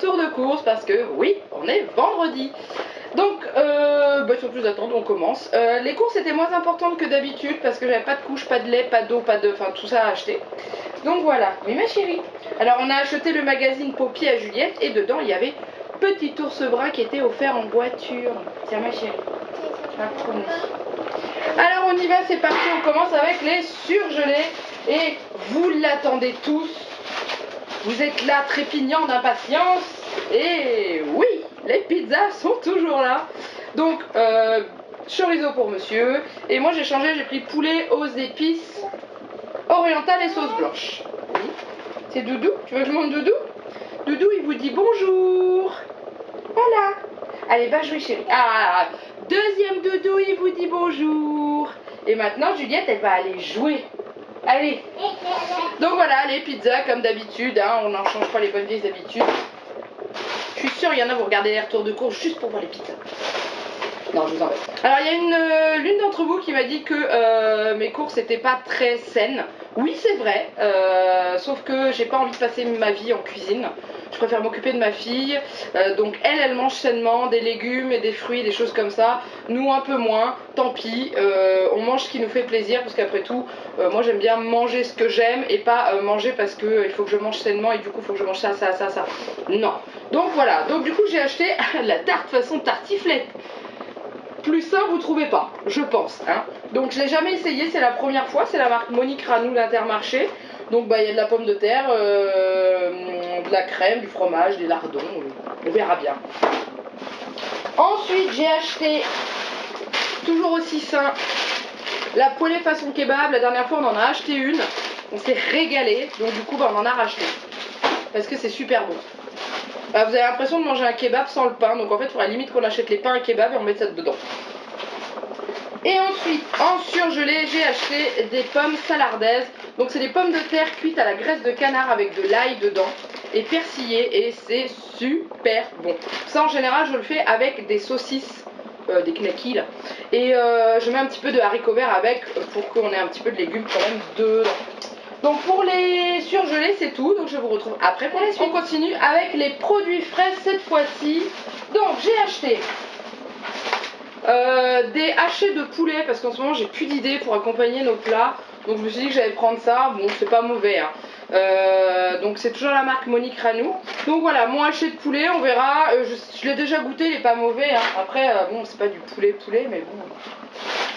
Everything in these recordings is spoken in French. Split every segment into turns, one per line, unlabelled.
retour de course parce que oui, on est vendredi. Donc, sans plus attendre, on commence. Les courses étaient moins importantes que d'habitude parce que j'avais pas de couche, pas de lait, pas d'eau, enfin tout ça à acheter. Donc voilà, oui ma chérie. Alors on a acheté le magazine Poppy à Juliette et dedans il y avait Petit ours brun qui était offert en voiture. Tiens ma chérie. Alors on y va, c'est parti, on commence avec les surgelés. Et vous l'attendez tous. Vous êtes là trépignant d'impatience. Et oui, les pizzas sont toujours là. Donc chorizo pour monsieur. Et moi j'ai changé, j'ai pris poulet aux épices orientales et sauce blanche. Oui. C'est Doudou, tu veux que je monte Doudou? Doudou il vous dit bonjour. Voilà. Allez, va jouer chérie. Ah, deuxième Doudou, il vous dit bonjour. Et maintenant, Juliette, elle va aller jouer. Allez. Donc voilà, les pizzas, comme d'habitude, hein, on n'en change pas les bonnes vieilles habitudes. Je suis sûre, il y en a, vous regardez les retours de course juste pour voir les pizzas. Non, je vous embête. Alors, il y a l'une d'entre vous qui m'a dit que mes courses n'étaient pas très saines. Oui, c'est vrai, sauf que j'ai pas envie de passer ma vie en cuisine. Je préfère m'occuper de ma fille. Donc elle mange sainement des légumes et des fruits, des choses comme ça. Nous un peu moins, tant pis. On mange ce qui nous fait plaisir parce qu'après tout, moi j'aime bien manger ce que j'aime et pas manger parce que il faut que je mange sainement et du coup il faut que je mange ça. Non. Donc voilà, donc du coup j'ai acheté la tarte façon tartiflette. Plus sain, vous trouvez pas, je pense. Hein. Donc je l'ai jamais essayé, c'est la première fois. C'est la marque Monique Ranou, l'Intermarché. Donc il y a de la pomme de terre, de la crème, du fromage, des lardons. On verra bien. Ensuite, j'ai acheté, toujours aussi sain, la poêlée façon kebab. La dernière fois, on en a acheté une. On s'est régalé. Donc du coup, on en a racheté. Parce que c'est super bon. Vous avez l'impression de manger un kebab sans le pain, donc en fait il faudrait limite qu'on achète les pains à kebab et on met ça dedans. Et ensuite, en surgelé, j'ai acheté des pommes salardaises. Donc c'est des pommes de terre cuites à la graisse de canard avec de l'ail dedans et persillées et c'est super bon. Ça en général je le fais avec des saucisses, des knackis là. Et je mets un petit peu de haricots verts avec pour qu'on ait un petit peu de légumes quand même dedans. Donc pour les surgelés c'est tout, donc je vous retrouve après pour la suite. On continue avec les produits frais cette fois-ci. Donc j'ai acheté des hachés de poulet parce qu'en ce moment j'ai plus d'idées pour accompagner nos plats. Donc je me suis dit que j'allais prendre ça, bon c'est pas mauvais hein. Donc c'est toujours la marque Monique Ranou. Donc voilà, mon haché de poulet, on verra, je l'ai déjà goûté, il est pas mauvais hein. Après bon c'est pas du poulet mais bon,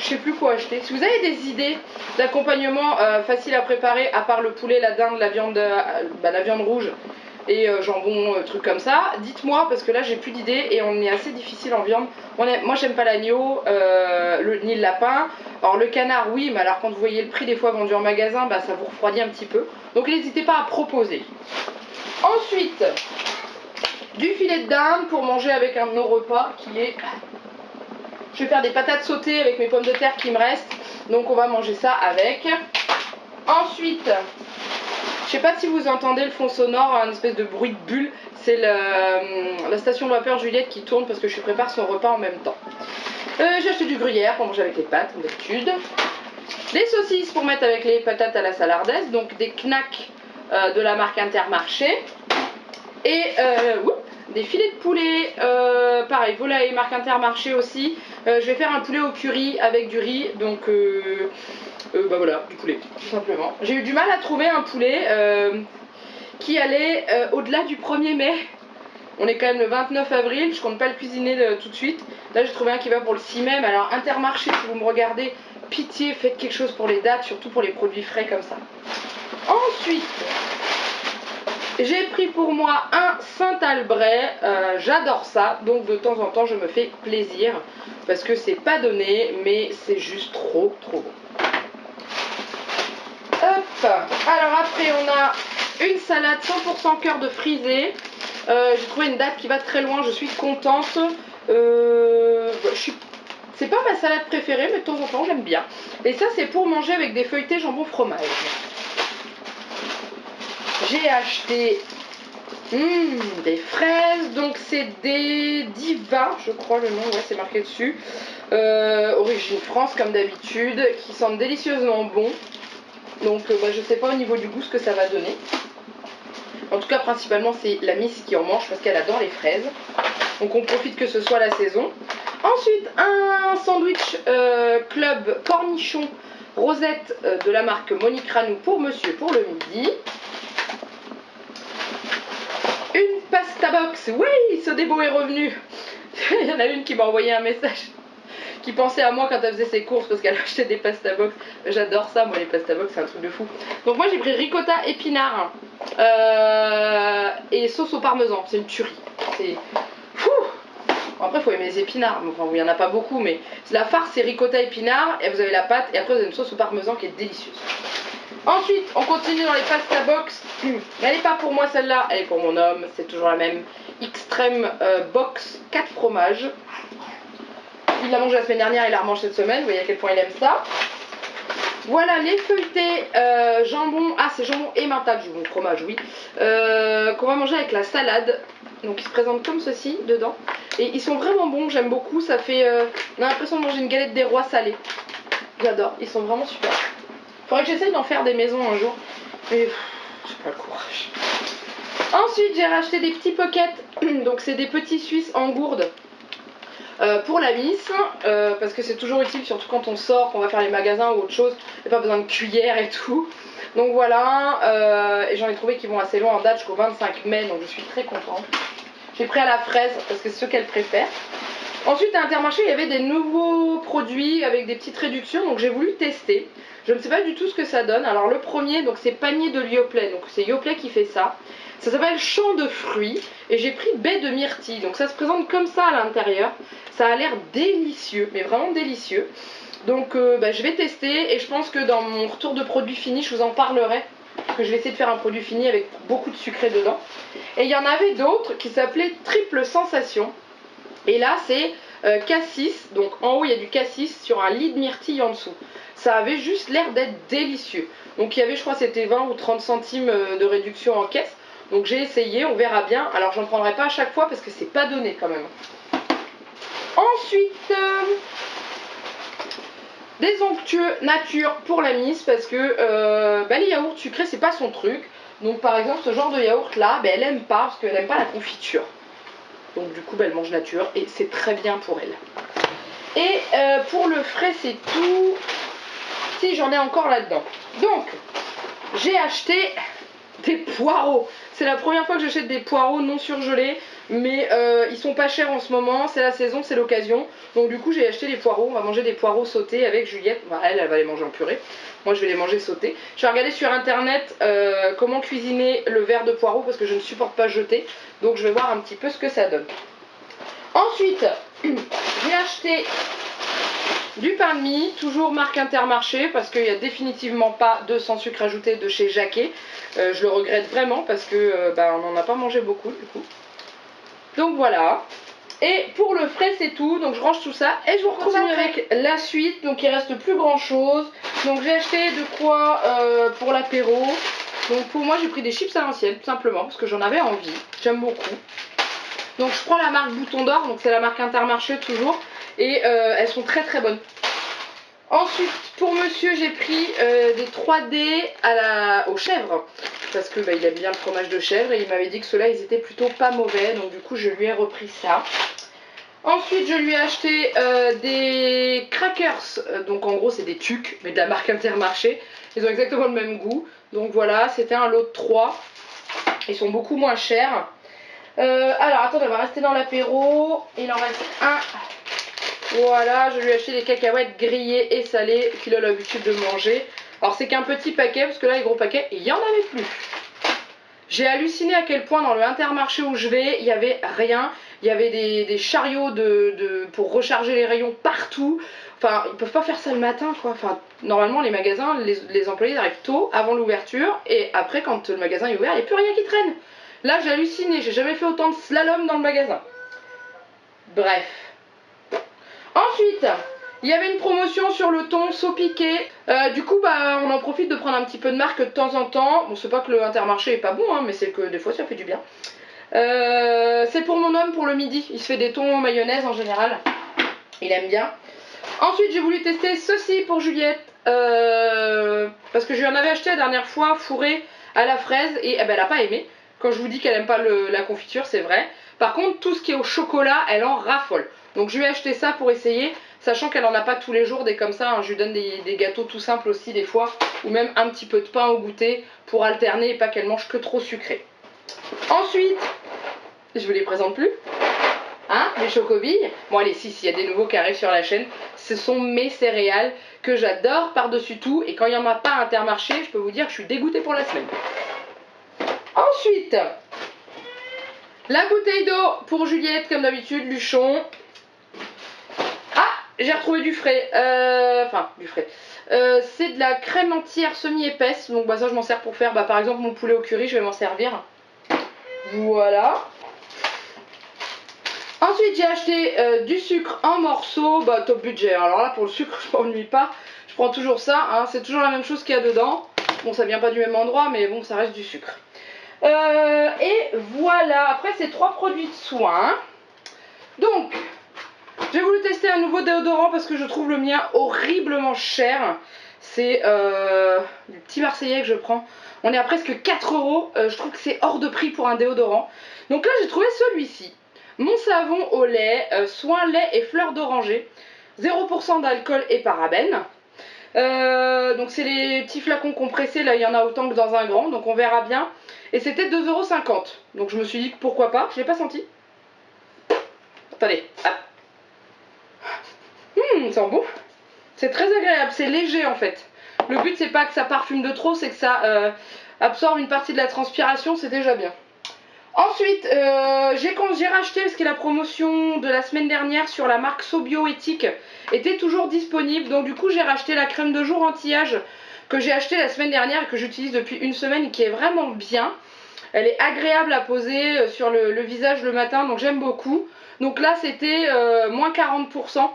je sais plus quoi acheter. Si vous avez des idées d'accompagnement facile à préparer à part le poulet, la dinde, la viande rouge et jambon, trucs comme ça, dites-moi parce que là j'ai plus d'idées et on est assez difficile en viande. Moi j'aime pas l'agneau ni le lapin. Alors le canard oui, mais alors quand vous voyez le prix des fois vendu en magasin, ça vous refroidit un petit peu. Donc n'hésitez pas à proposer. Ensuite, du filet de dinde pour manger avec un de nos repas qui est... Je vais faire des patates sautées avec mes pommes de terre qui me restent. Donc on va manger ça avec. Ensuite, je sais pas si vous entendez le fond sonore, un espèce de bruit de bulle. C'est la station de vapeur Juliette qui tourne parce que je prépare son repas en même temps. J'ai acheté du gruyère pour manger avec les pâtes, comme d'habitude. Des saucisses pour mettre avec les patates à la salardaise. Donc des knacks de la marque Intermarché. Et des filets de poulet, pareil, volaille, marque Intermarché aussi. Je vais faire un poulet au curry avec du riz, donc voilà, du poulet, tout simplement. J'ai eu du mal à trouver un poulet qui allait au-delà du 1er mai. On est quand même le 29 avril, je compte pas le cuisiner tout de suite. Là j'ai trouvé un qui va pour le 6 mai, mais alors Intermarché, si vous me regardez, pitié, faites quelque chose pour les dates, surtout pour les produits frais comme ça. Ensuite... j'ai pris pour moi un Saint-Albret, j'adore ça, donc de temps en temps je me fais plaisir, parce que c'est pas donné, mais c'est juste trop bon. Hop, alors après on a une salade 100% cœur de frisé, j'ai trouvé une date qui va très loin, je suis contente, c'est pas ma salade préférée, mais de temps en temps j'aime bien. Et ça c'est pour manger avec des feuilletés jambon fromage. J'ai acheté des fraises, donc c'est des Diva, je crois le nom, ouais c'est marqué dessus. Origine France comme d'habitude, qui sentent délicieusement bon. Donc je sais pas au niveau du goût ce que ça va donner. En tout cas, principalement, c'est la Miss qui en mange parce qu'elle adore les fraises. Donc on profite que ce soit la saison. Ensuite, un sandwich club cornichon rosette de la marque Monique Ranou pour monsieur pour le midi. Une pasta box. Oui, Sodebo est revenu. Il y en a une qui m'a envoyé un message qui pensait à moi quand elle faisait ses courses parce qu'elle achetait des pasta box. J'adore ça, moi les pasta box, c'est un truc de fou. Donc moi j'ai pris ricotta épinard et sauce au parmesan. C'est une tuerie. C'est fou. Après, il faut aimer les épinards. Enfin, il n'y en a pas beaucoup, mais la farce, c'est ricotta épinard. Et vous avez la pâte. Et après, vous avez une sauce au parmesan qui est délicieuse. Ensuite, on continue dans les pasta box. Mais elle n'est pas pour moi celle-là. Elle est pour mon homme. C'est toujours la même. Extreme box 4 fromages. Il l'a mangé la semaine dernière. Il la remange cette semaine. Vous voyez à quel point il aime ça. Voilà les feuilletés jambon. Ah, c'est jambon emmental, jambon fromage, oui. Qu'on va manger avec la salade. Donc ils se présentent comme ceci dedans. Et ils sont vraiment bons, j'aime beaucoup. Ça fait. On a l'impression de manger une galette des rois salée. J'adore, ils sont vraiment super. Faudrait que j'essaye d'en faire des maisons un jour. Mais j'ai pas le courage. Ensuite, j'ai racheté des petits pockets. Donc c'est des petits Suisses en gourde. Pour la Miss, parce que c'est toujours utile, surtout quand on sort, qu'on va faire les magasins ou autre chose. Il n'y a pas besoin de cuillère et tout. Donc voilà, et j'en ai trouvé qui vont assez loin en date jusqu'au 25 mai, donc je suis très contente. J'ai pris à la fraise parce que c'est ce qu'elle préfère. Ensuite à Intermarché il y avait des nouveaux produits avec des petites réductions, donc j'ai voulu tester. Je ne sais pas du tout ce que ça donne. Alors le premier, donc c'est panier de Yoplait, donc c'est Yoplait qui fait ça. Ça s'appelle champ de fruits et j'ai pris baie de myrtille, donc ça se présente comme ça à l'intérieur. Ça a l'air délicieux, mais vraiment délicieux. Donc je vais tester et je pense que dans mon retour de produit fini je vous en parlerai. Parce que je vais essayer de faire un produit fini avec beaucoup de sucré dedans. Et il y en avait d'autres qui s'appelaient triple sensation. Et là c'est cassis, donc en haut il y a du cassis sur un lit de myrtille en dessous. Ça avait juste l'air d'être délicieux. Donc il y avait, je crois c'était 20 ou 30 centimes de réduction en caisse. Donc j'ai essayé, on verra bien. Alors j'en prendrai pas à chaque fois parce que c'est pas donné quand même. Ensuite, des onctueux nature pour la Miss parce que les yaourts sucrés c'est pas son truc. Donc par exemple ce genre de yaourt là, elle aime pas parce qu'elle aime pas la confiture. Donc du coup elle mange nature et c'est très bien pour elle. Et pour le frais c'est tout. Si j'en ai encore là-dedans. Donc j'ai acheté des poireaux. C'est la première fois que j'achète des poireaux non surgelés. Mais ils sont pas chers en ce moment, c'est la saison, c'est l'occasion. Donc du coup j'ai acheté des poireaux, on va manger des poireaux sautés avec Juliette. Bah, elle va les manger en purée, moi je vais les manger sautés. Je vais regarder sur internet comment cuisiner le verre de poireaux parce que je ne supporte pas jeter. Donc je vais voir un petit peu ce que ça donne. Ensuite, j'ai acheté du pain de mie, toujours marque Intermarché parce qu'il n'y a définitivement pas de sans sucre ajouté de chez Jacquet. Je le regrette vraiment parce que on n'en a pas mangé beaucoup du coup. Donc voilà. Et pour le frais c'est tout. Donc je range tout ça. Et je vous retrouve avec la suite. Donc il reste plus grand chose. Donc j'ai acheté de quoi pour l'apéro. Donc pour moi j'ai pris des chips à l'ancienne tout simplement. Parce que j'en avais envie. J'aime beaucoup. Donc je prends la marque Bouton d'Or. Donc c'est la marque Intermarché toujours. Et elles sont très très bonnes. Ensuite pour monsieur j'ai pris des 3D aux chèvres. Parce que il aime bien le fromage de chèvre et il m'avait dit que ceux-là ils étaient plutôt pas mauvais, donc du coup je lui ai repris ça. Ensuite je lui ai acheté des crackers, donc en gros c'est des tucs mais de la marque Intermarché. Ils ont exactement le même goût, donc voilà, c'était un lot de 3. Ils sont beaucoup moins chers. Alors attendez, on va rester dans l'apéro, il en reste un. Voilà, je lui ai acheté des cacahuètes grillées et salées qu'il a l'habitude de manger. Alors c'est qu'un petit paquet parce que là les gros paquets il n'y en avait plus. J'ai halluciné à quel point dans le Intermarché où je vais il n'y avait rien. Il y avait des chariots pour recharger les rayons partout. Enfin ils peuvent pas faire ça le matin quoi. Enfin normalement les magasins, les employés arrivent tôt avant l'ouverture. Et après quand le magasin est ouvert il n'y a plus rien qui traîne. Là j'ai halluciné, j'ai jamais fait autant de slalom dans le magasin. Bref. Ensuite, il y avait une promotion sur le thon saupiqué. Du coup, on en profite de prendre un petit peu de marque de temps en temps. Bon, c'est pas que le Intermarché est pas bon, hein, mais c'est que des fois ça fait du bien. C'est pour mon homme pour le midi. Il se fait des thons mayonnaise en général. Il aime bien. Ensuite, j'ai voulu tester ceci pour Juliette. Parce que je lui en avais acheté la dernière fois fourré à la fraise et elle a pas aimé. Quand je vous dis qu'elle aime pas la confiture, c'est vrai. Par contre, tout ce qui est au chocolat, elle en raffole. Donc je lui ai acheté ça pour essayer, sachant qu'elle en a pas tous les jours des comme ça. Hein. Je lui donne des gâteaux tout simples aussi des fois, ou même un petit peu de pain au goûter pour alterner et pas qu'elle mange que trop sucré. Ensuite, je vous les présente plus. Hein, les chocobilles. Bon allez, si, il y a des nouveaux qui arrivent sur la chaîne, ce sont mes céréales que j'adore par-dessus tout. Et quand il n'y en a pas à Intermarché, je peux vous dire que je suis dégoûtée pour la semaine. Ensuite, la bouteille d'eau pour Juliette, comme d'habitude, Luchon. Ah, j'ai retrouvé du frais. Enfin, du frais. C'est de la crème entière semi-épaisse. Donc bah, ça, je m'en sers pour faire, bah, par exemple, mon poulet au curry, je vais m'en servir. Voilà. Ensuite, j'ai acheté du sucre en morceaux, bah top budget. Alors là, pour le sucre, je m'ennuie pas. Je prends toujours ça, hein. C'est toujours la même chose qu'il y a dedans. Bon, ça vient pas du même endroit, mais bon, ça reste du sucre. Et voilà, après, c'est 3 produits de soins. Donc, j'ai voulu tester un nouveau déodorant parce que je trouve le mien horriblement cher. C'est du petit Marseillais que je prends. On est à presque 4 €. Je trouve que c'est hors de prix pour un déodorant. Donc là, j'ai trouvé celui-ci. Mon savon au lait, soin lait et fleurs d'oranger, 0% d'alcool et parabènes. Donc c'est les petits flacons compressés, là il y en a autant que dans un grand, donc on verra bien. Et c'était 2,50 €. Donc je me suis dit que pourquoi pas, je l'ai pas senti. Attendez, hop. Ça sent bon. C'est très agréable, c'est léger en fait. Le but c'est pas que ça parfume de trop, c'est que ça absorbe une partie de la transpiration, c'est déjà bien. Ensuite, j'ai racheté parce que la promotion de la semaine dernière sur la marque Sobioéthique était toujours disponible. Donc du coup, j'ai racheté la crème de jour anti-âge que j'ai acheté la semaine dernière et que j'utilise depuis une semaine et qui est vraiment bien. Elle est agréable à poser sur le visage le matin, donc j'aime beaucoup. Donc là, c'était moins 40%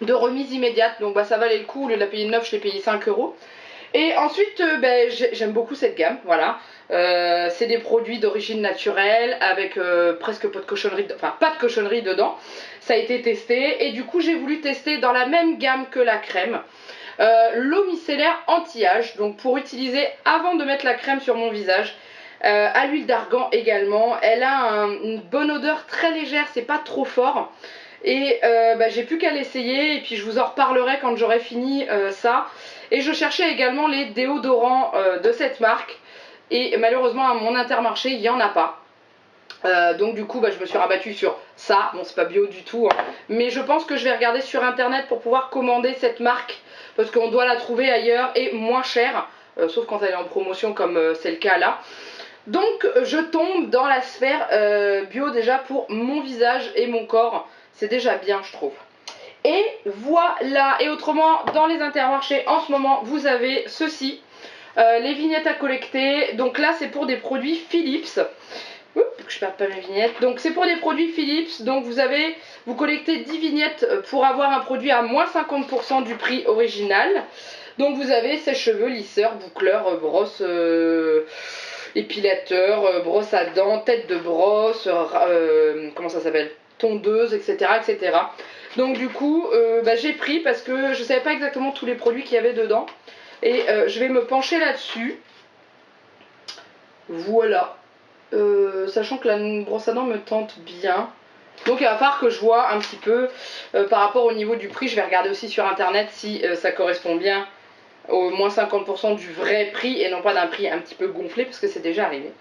de remise immédiate. Donc bah, ça valait le coup, au lieu de la payer 9, je l'ai payé 5 €. Et ensuite, j'aime beaucoup cette gamme, voilà. C'est des produits d'origine naturelle avec presque pas de cochonnerie, enfin pas de cochonnerie dedans. Ça a été testé et du coup j'ai voulu tester dans la même gamme que la crème l'eau micellaire anti-âge, donc pour utiliser avant de mettre la crème sur mon visage. À l'huile d'argan également. Elle a une bonne odeur très légère, c'est pas trop fort. Et j'ai plus qu'à l'essayer et puis je vous en reparlerai quand j'aurai fini ça. Et je cherchais également les déodorants de cette marque et malheureusement à mon Intermarché il n'y en a pas. Donc du coup je me suis rabattue sur ça. Bon, c'est pas bio du tout hein. Mais je pense que je vais regarder sur internet pour pouvoir commander cette marque parce qu'on doit la trouver ailleurs et moins chère, sauf quand elle est en promotion comme c'est le cas là. Donc je tombe dans la sphère bio déjà pour mon visage et mon corps. C'est déjà bien je trouve. Et voilà. Et autrement dans les Intermarchés en ce moment vous avez ceci. Les vignettes à collecter. Donc là c'est pour des produits Philips. Oups, que je perde pas mes vignettes. Donc c'est pour des produits Philips. Donc vous collectez 10 vignettes pour avoir un produit à moins 50% du prix original. Donc vous avez sèche-cheveux, lisseur, boucleur, brosse, épilateur, brosse à dents, tête de brosse, comment ça s'appelle, tondeuse, etc., etc. Donc du coup j'ai pris parce que je savais pas exactement tous les produits qu'il y avait dedans. Et je vais me pencher là-dessus. Voilà. Sachant que la brosse à dents me tente bien. Donc il va falloir que je vois un petit peu par rapport au niveau du prix. Je vais regarder aussi sur internet si ça correspond bien au moins 50% du vrai prix et non pas d'un prix un petit peu gonflé parce que c'est déjà arrivé.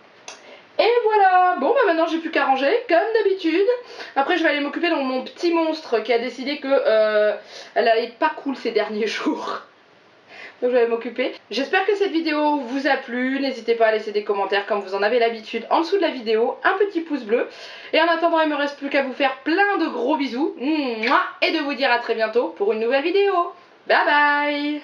Et voilà. Bon maintenant j'ai plus qu'à ranger comme d'habitude. Après je vais aller m'occuper de mon petit monstre qui a décidé que elle allait pas cool ces derniers jours. Donc je vais m'occuper. J'espère que cette vidéo vous a plu. N'hésitez pas à laisser des commentaires comme vous en avez l'habitude en dessous de la vidéo. Un petit pouce bleu. Et en attendant, il me reste plus qu'à vous faire plein de gros bisous. Et de vous dire à très bientôt pour une nouvelle vidéo. Bye bye.